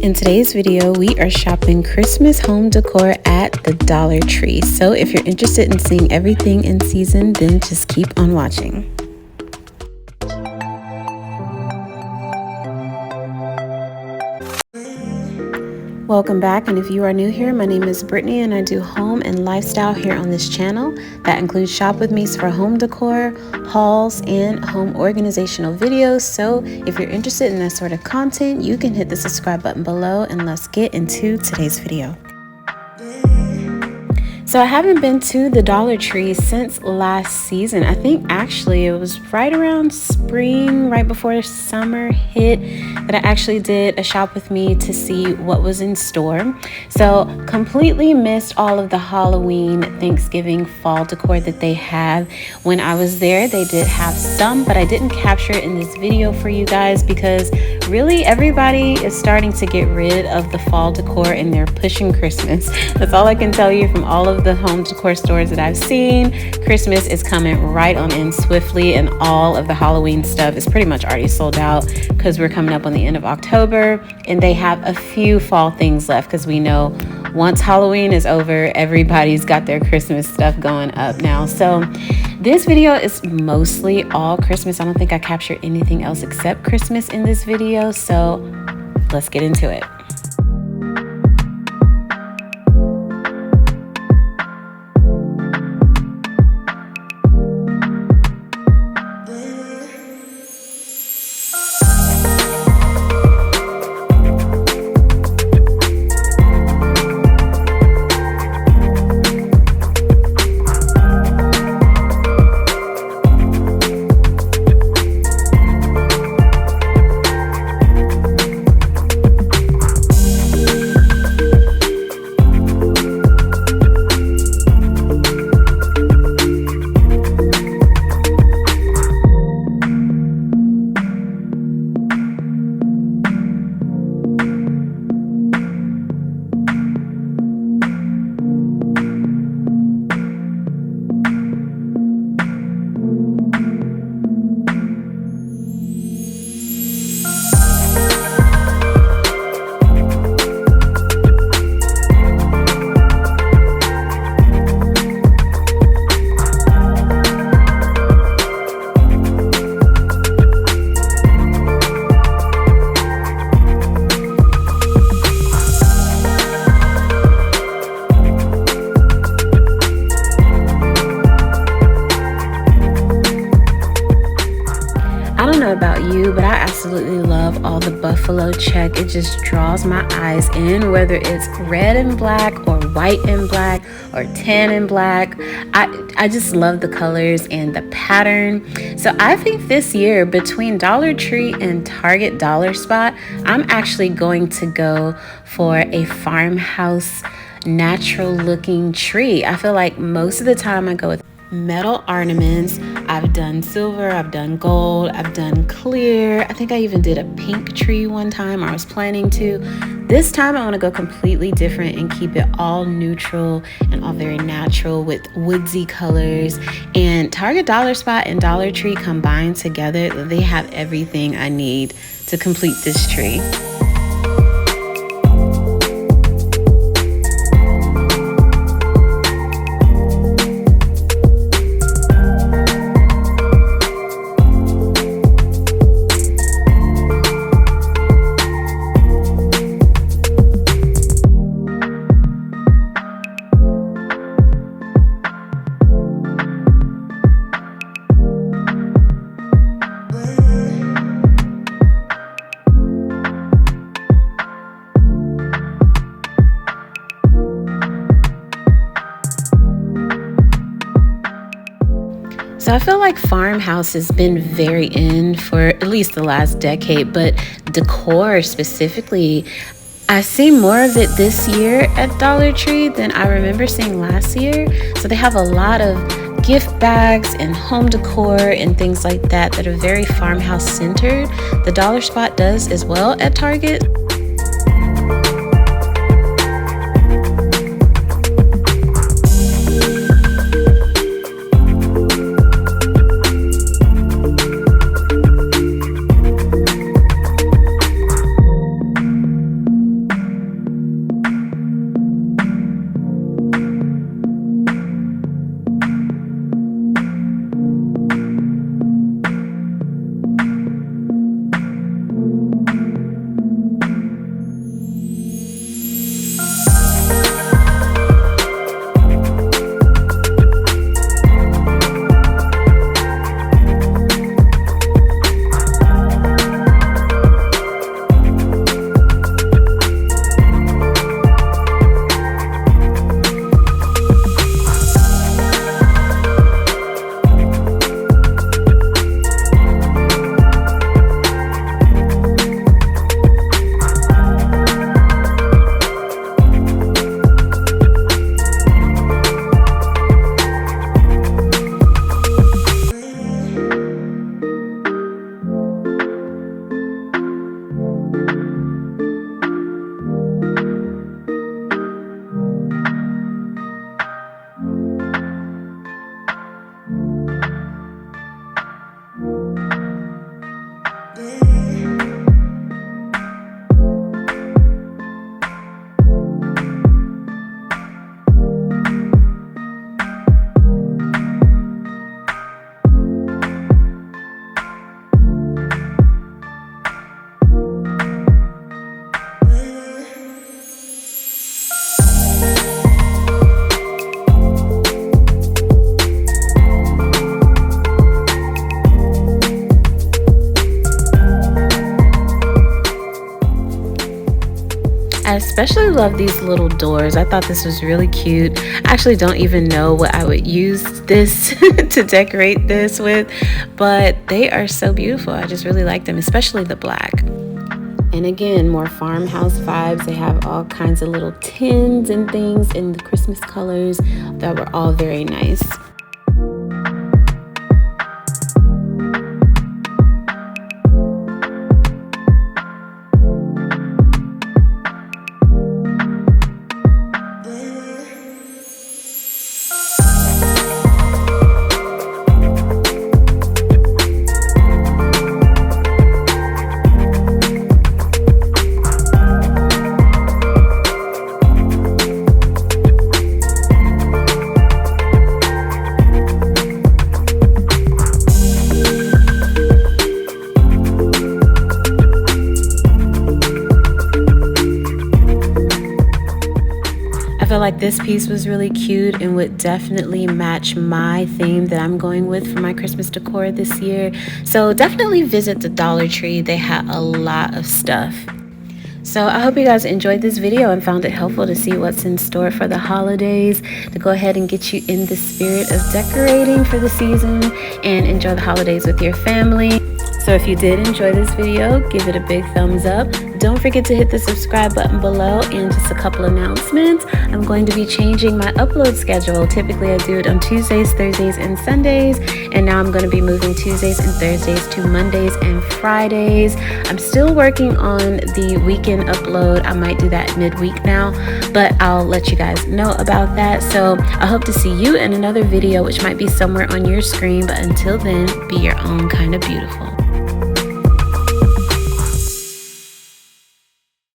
In today's video, we are shopping Christmas home decor at the Dollar Tree. So if you're interested in seeing everything in season, then just keep on watching. Welcome back, and if you are new here, my name is Brittany and I do home and lifestyle here on this channel. That includes shop with me's for home decor, hauls, and home organizational videos. So if you're interested in that sort of content, you can hit the subscribe button below, and let's get into today's video. So I haven't been to the Dollar Tree since last season. I think actually it was right around spring, right before summer hit, that I actually did a shop with me to see what was in store. So completely missed all of the Halloween, Thanksgiving, fall decor that they have. When I was there, they did have some, but I didn't capture it in this video for you guys because really everybody is starting to get rid of the fall decor and they're pushing Christmas. That's all I can tell you from all of the home decor stores that I've seen. Christmas is coming right on in swiftly, and all of the Halloween stuff is pretty much already sold out because we're coming up on the end of October, and they have a few fall things left because we know once Halloween is over, everybody's got their Christmas stuff going up now. So this video is mostly all Christmas. I don't think I captured anything else except Christmas in this video, so let's get into it. About you, but I absolutely love all the buffalo check. It just draws my eyes in, whether it's red and black or white and black or tan and black. I just love the colors and the pattern. So I think this year between Dollar Tree and Target Dollar Spot, I'm actually going to go for a farmhouse natural looking tree. I feel like most of the time I go with metal ornaments. I've done silver, I've done gold, I've done clear. I think I even did a pink tree one time, or I was planning to. This time I want to go completely different and keep it all neutral and all very natural with woodsy colors. And Target Dollar Spot and Dollar Tree combined together, they have everything I need to complete this tree. So I feel like farmhouse has been very in for at least the last decade, but decor specifically, I see more of it this year at Dollar Tree than I remember seeing last year. So they have a lot of gift bags and home decor and things like that that are very farmhouse centered. The Dollar Spot does as well at Target. I especially love these little doors. I thought this was really cute. I actually don't even know what I would use this to decorate this with, but they are so beautiful. I just really like them, especially the black. And again, more farmhouse vibes. They have all kinds of little tins and things in the Christmas colors that were all very nice. I feel like this piece was really cute and would definitely match my theme that I'm going with for my Christmas decor this year. So definitely visit the Dollar Tree. They had a lot of stuff. So I hope you guys enjoyed this video and found it helpful to see what's in store for the holidays, to go ahead and get you in the spirit of decorating for the season and enjoy the holidays with your family. So if you did enjoy this video, give it a big thumbs up. Don't forget to hit the subscribe button below, and just a couple announcements. I'm going to be changing my upload schedule. Typically I do it on Tuesdays, Thursdays, and Sundays, and now I'm going to be moving Tuesdays and Thursdays to Mondays and Fridays. I'm still working on the weekend upload. I might do that midweek now, but I'll let you guys know about that. So I hope to see you in another video, which might be somewhere on your screen, but until then, be your own kind of beautiful.